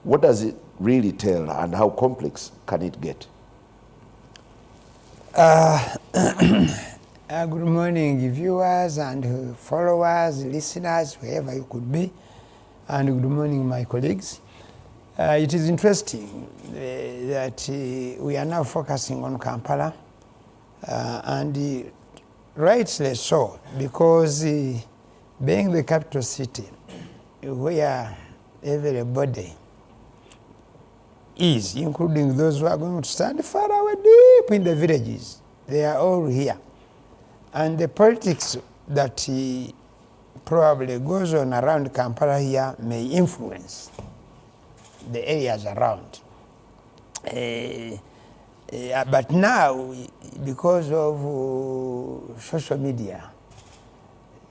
What does it really tell, and how complex can it get? Good morning, viewers and followers, listeners, wherever you could be, and good morning, my colleagues. It is interesting that we are now focusing on Kampala, and rightly so, because being the capital city, where everybody is, including those who are going to stand far away deep in the villages, they are all here. And the politics that probably goes on around Kampala here may influence the areas around. But now, because of social media,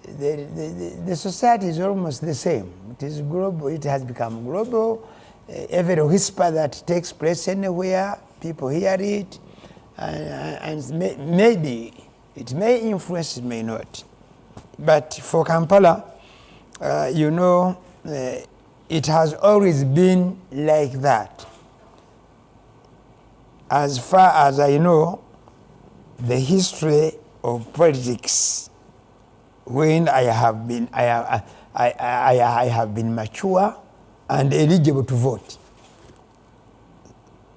the society is almost the same. It is global, it has become global. Every whisper that takes place anywhere, people hear it, and maybe it may influence, it may not. But for Kampala, it has always been like that. As far as I know, the history of politics, when I have been mature and eligible to vote.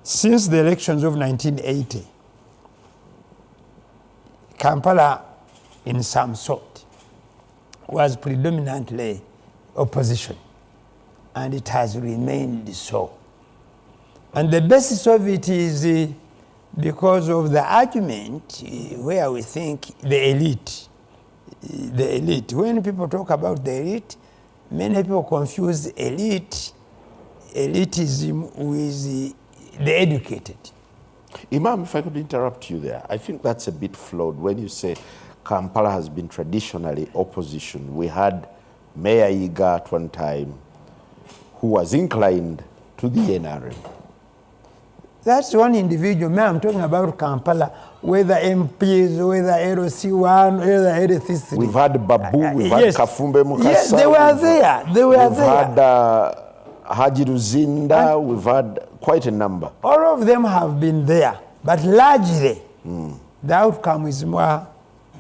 Since the elections of 1980, Kampala, in some sort, was predominantly opposition, and it has remained so. And the basis of it is because of the argument where we think the elite. When people talk about the elite, many people confuse elitism with the educated. Imam, if I could interrupt you there, I think that's a bit flawed when you say Kampala has been traditionally opposition. We had Mayor Yiga at one time who was inclined to the NRM. That's one individual. Man, I'm talking about Kampala, whether MPs, whether LC1, whether LC3. We've had Babu, we've had Kafumbe Mukasa. Yes, they were there. We've had Haji Ruzinda, we've had quite a number. All of them have been there, but largely the outcome is more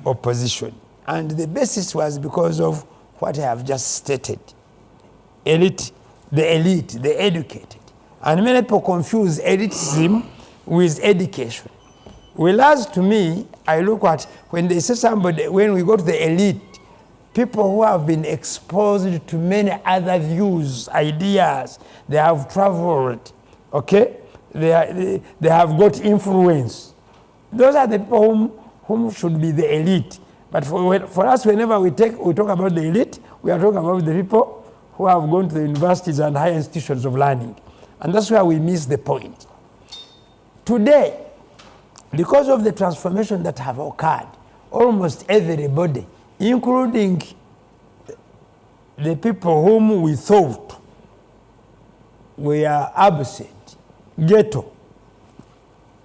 opposition. And the basis was because of what I have just stated. Elite, the educated. And many people confuse elitism with education. Whereas to me, I look at when they say somebody, when we go to the elite, people who have been exposed to many other views, ideas, they have traveled, okay? They have got influence. Those are the people whom should be the elite. But for us, whenever we talk about the elite, we are talking about the people who have gone to the universities and higher institutions of learning. And that's where we miss the point. Today, because of the transformation that have occurred, almost everybody, including the people whom we thought were absent, ghetto,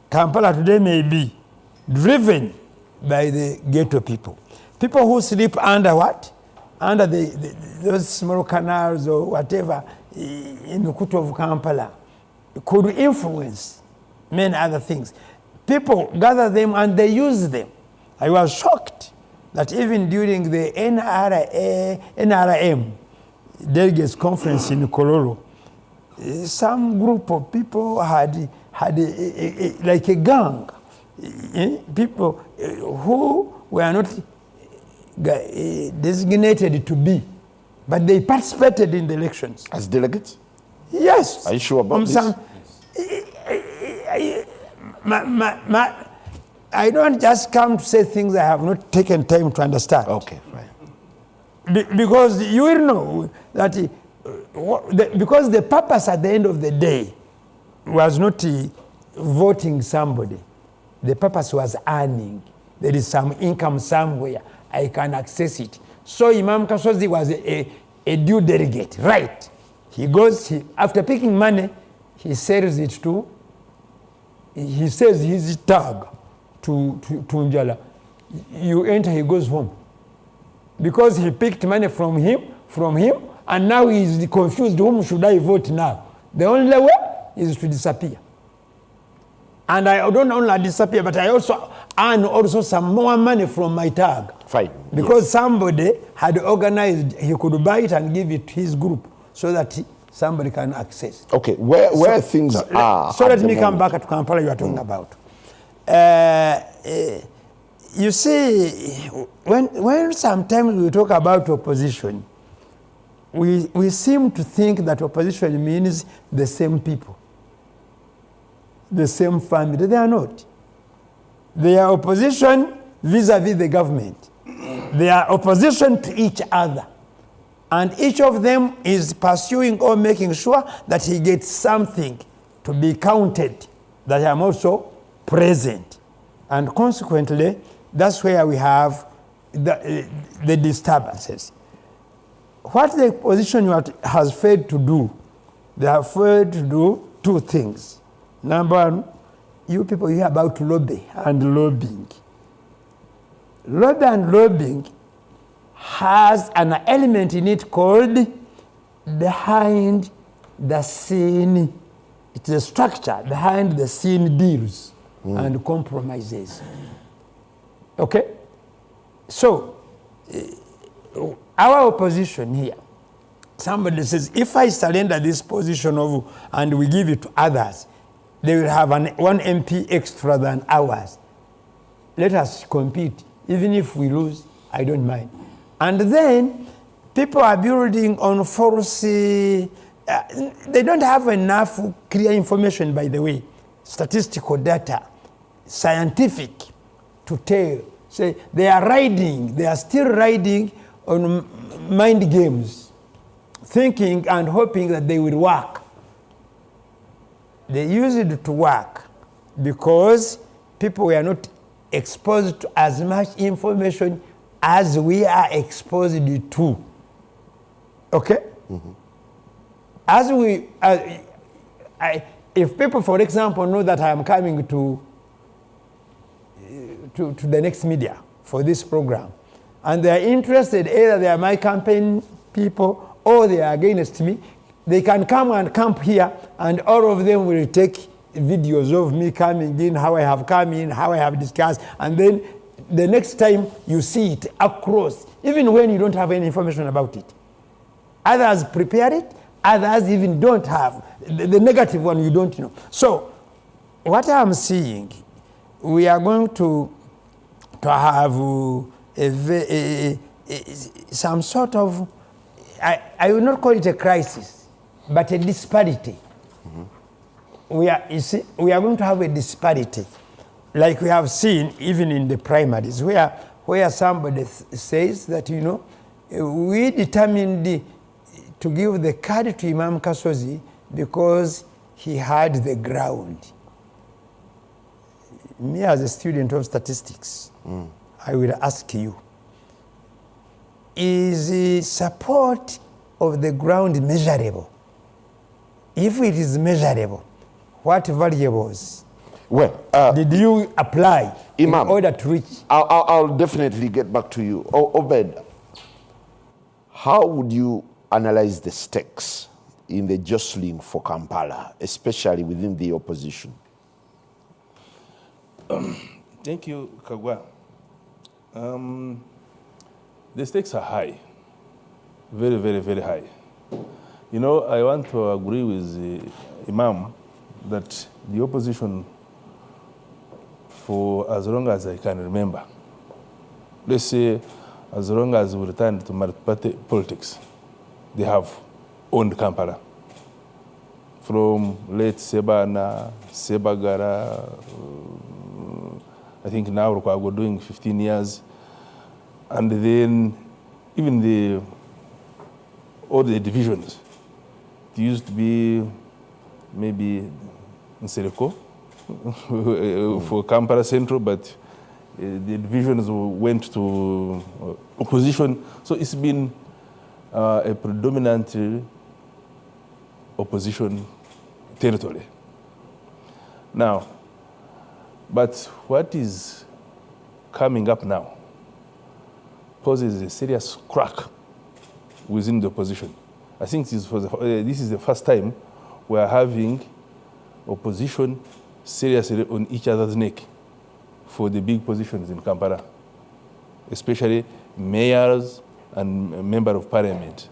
Kampala today may be driven by the ghetto people. People who sleep under what? Under those small canals or whatever in the Kutu of Kampala could influence many other things. People gather them and they use them. I was shocked that even during the NRM delegates conference in Kololo, some group of people had like a gang, people who were not designated to be, but they participated in the elections. As delegates? Yes. Are you sure about this? I don't just come to say things I have not taken time to understand. Okay, fine. Because you will know that because the purpose at the end of the day was not voting somebody. The purpose was earning. There is some income somewhere. I can access it. So Imam Kasozi was a due delegate, right? He goes, after picking money, he sells it to, he says his tag to Njala. You enter, he goes home. Because he picked money from him, and now he's confused, whom should I vote now? The only way is to disappear. And I don't only disappear, but I also earn also some more money from my tag. Fine. Because somebody had organized, he could buy it and give it to his group so that somebody can access. Okay, where things are. So let me come back to Kampala you are talking about. You see, when sometimes we talk about opposition, we seem to think that opposition means the same people, the same family. They are not. They are opposition vis-a-vis the government. They are opposition to each other. And each of them is pursuing or making sure that he gets something to be counted, that I am also present. And consequently, that's where we have the disturbances. What the opposition has failed to do, they have failed to do two things. Number one, you people hear about lobby and lobbying. Lobby and lobbying has an element in it called behind the scene. It's a structure behind the scene deals and compromises. Okay? So, our opposition here, somebody says, if I surrender this position and we give it to others, they will have one MP extra than ours. Let us compete. Even if we lose, I don't mind. And then people are building on false, they don't have enough clear information, by the way, statistical data, scientific, to tell. Say they are still riding on mind games, thinking and hoping that they will work. They use it to work because people were not exposed to as much information as we are exposed to. Okay? Mm-hmm. As we, if people, for example, know that I am coming to the next media for this program, and they are interested, either they are my campaign people or they are against me, they can come and camp here, and all of them will take videos of me coming in, how I have come in, how I have discussed, and then the next time you see it across, even when you don't have any information about it. Others prepare it, others even don't have. The negative one you don't know. So, what I'm seeing, we are going to have some sort of, I will not call it a crisis, but a disparity. Mm-hmm. We are going to have a disparity, like we have seen even in the primaries, where somebody says that, we determined to give the card to Imam Kasozi because he had the ground. Me, as a student of statistics, I will ask you, is the support of the ground measurable? If it is measurable, what variables did you apply Imam, in order to reach? I'll definitely get back to you. Obed, how would you analyze the stakes in the jostling for Kampala, especially within the opposition? Thank you, Kagwa. The stakes are high, very, very, very high. I want to agree with Imam that the opposition, for as long as I can remember, let's say as long as we return to multi-party politics, they have owned Kampala. From late Sebana, Sebagara, I think now we're doing 15 years. And then even all the divisions, it used to be maybe Nsereko for Kampala Central, but the divisions went to opposition. So it's been a predominant opposition territory. Now, but what is coming up now poses a serious crack within the opposition. I think this is the first time were having opposition seriously on each other's neck for the big positions in Kampala, especially mayors and member of parliament.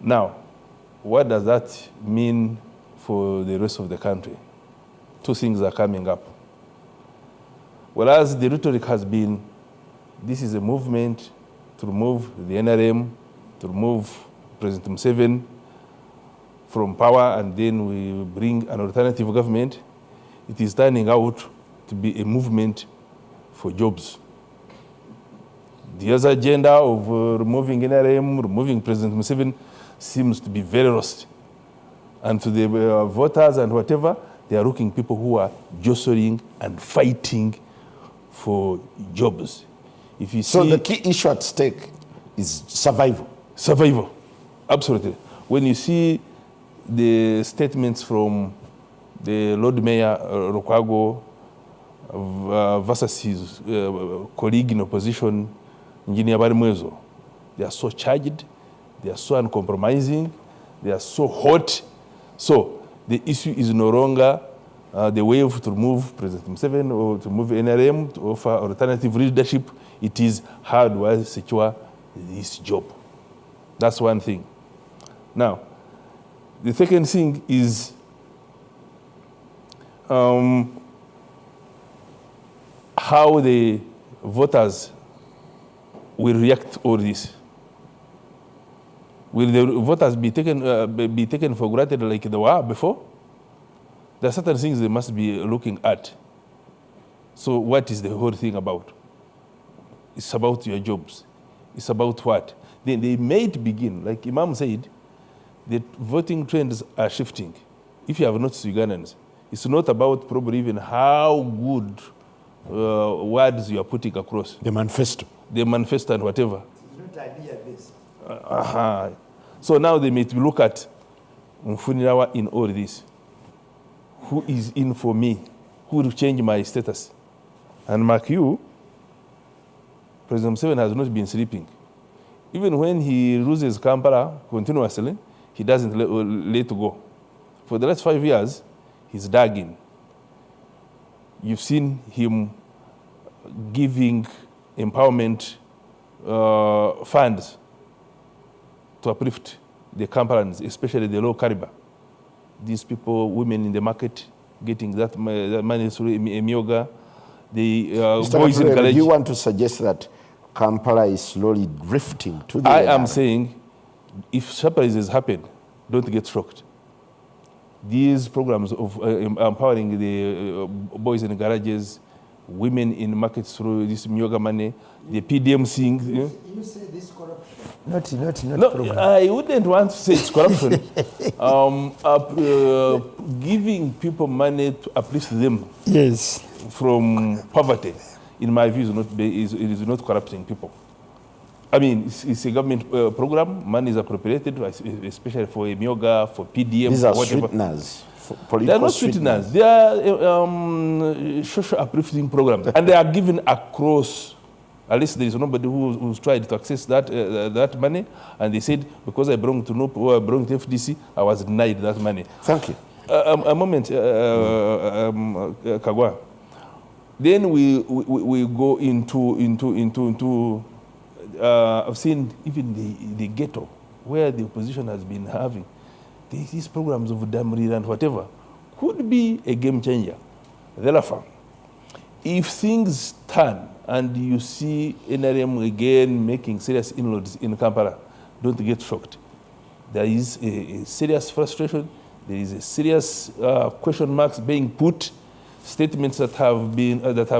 Now, what does that mean for the rest of the country? Two things are coming up. Whereas the rhetoric has been, this is a movement to remove the NRM, to remove President Museveni from power, and then we bring an alternative government, it is turning out to be a movement for jobs. The other agenda of removing NRM, removing President Museveni, seems to be very lost. And to the voters and whatever, they are looking people who are jostling and fighting for jobs. If you So see the key issue at stake is survival. survival, absolutely. When you see the statements from the Lord Mayor Lukwago versus his colleague in opposition, Engineer Barimwezo, they are so charged, they are so uncompromising, they are so hot. So the issue is no longer the wave to remove President Museveni or to move NRM, to offer alternative leadership. It is how do I secure this job? That's one thing. Now, the second thing is how the voters will react to all this. Will the voters be taken for granted like they were before? There are certain things they must be looking at. So what is the whole thing about? It's about your jobs. It's about what? Then they may begin, like Imam said, the voting trends are shifting. If you have noticed Ugandans, it's not about probably even how good words you are putting across. The manifesto. The manifesto and whatever. So now they may look at Mfunirawa in all this. Who is in for me? Who will change my status? And mark you, President Museveni has not been sleeping. Even when he loses Kampala continuously, he doesn't let go. For the last 5 years, he's dagging. You've seen him giving empowerment funds to uplift the Kamparans, especially the low caliber. These people, women in the market, getting that money through Emyoga. The boys in Mr. college. Do you want to suggest that Kampala is slowly drifting to the I other? am saying, if surprises happen, don't get shocked. These programs of empowering the boys in garages, women in markets through this Myoga money, the PDM thing. You say this corruption. Not No, program. I wouldn't want to say it's corruption. Giving people money to uplift them Yes. from poverty, in my view, it is not corrupting people. I mean, it's a government program. Money is appropriated, especially for Emyoga, for PDM, These are whatever. sweeteners. They are Political not sweeteners. They are social uplifting programs, and they are given across. At least there is nobody who's tried to access that money, and they said because I belong to NUP or I belong to FDC, I was denied that money. Thank you. A moment, Kagwa. Then we go into. I've seen even the ghetto where the opposition has been having these programs of Damri and whatever could be a game changer. Therefore, if things turn and you see NRM again making serious inroads in Kampala, don't get shocked. There is a serious frustration. There is a serious question marks being put. Statements that have been